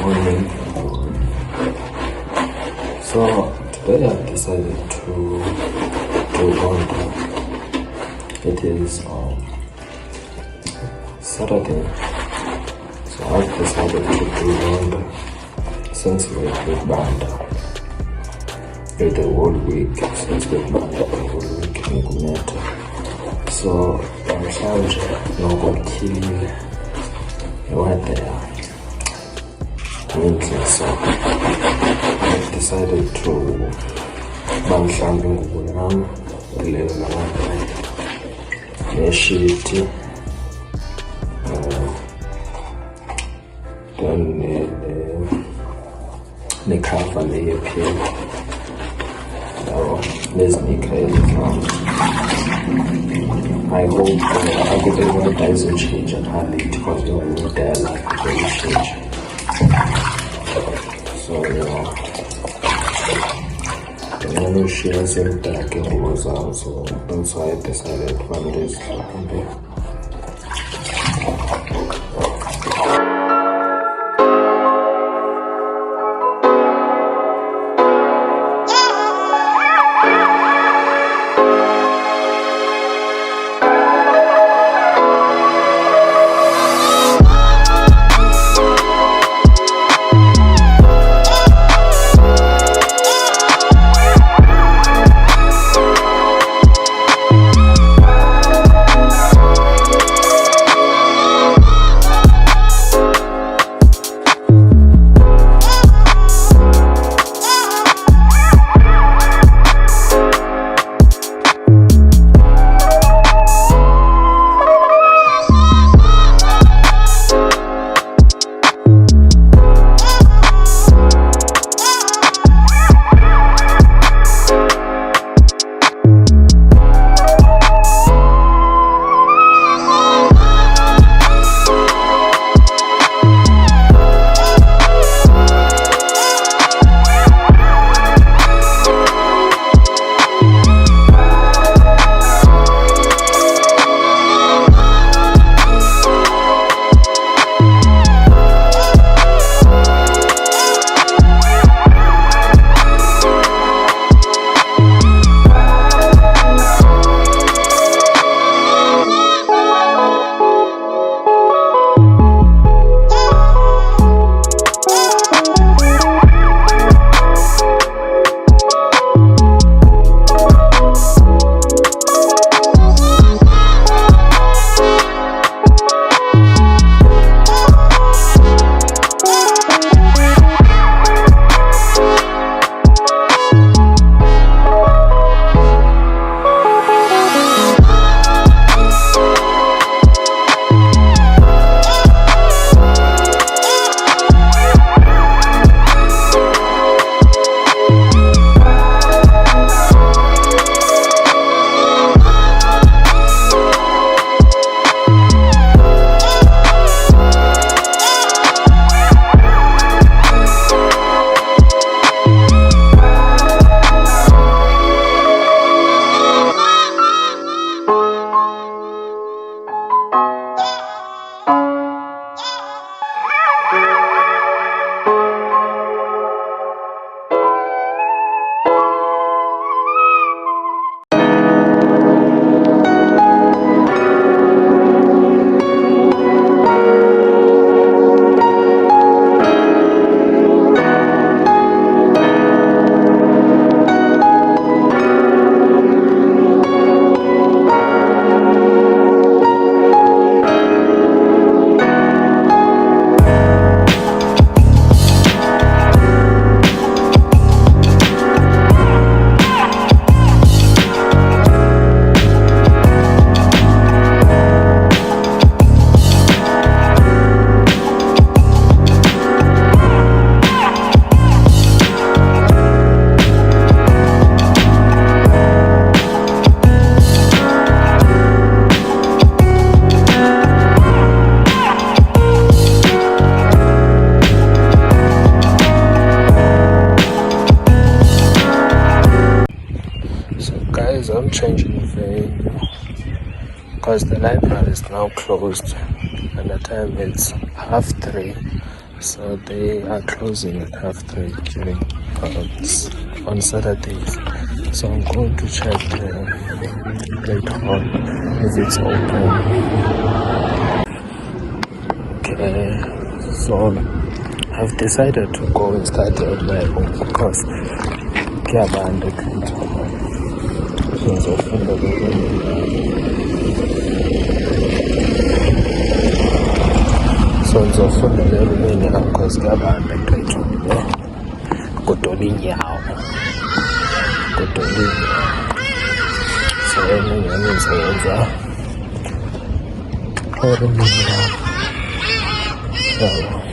morning. So today I've decided to do laundry. It is Saturday, so I've decided to do laundry since we've banned the whole week, since we've banned the whole week in Kumeta. So namhlanje nokutyhilile weather intle, so I've decided to bamhlambi ngubo yam leyo namabhayi neshiti then nekhava leyepheli nezikha ezifana. I hope the weather doesn't change at all because we will need a lot to change. So I'm going to share some dark and so that's why I decided one day to come back. I'm changing the venue because the library is now closed and the time is 3:30. So they are closing at 3:30 during on Saturdays. So I'm going to check later on if it's open. Okay, so I've decided to go and start at my home because kuyabanda ngizofunda so ngizofunda lerumini because kuyabanda kudola inyawo so engingane ngisebenza lerumini yabo.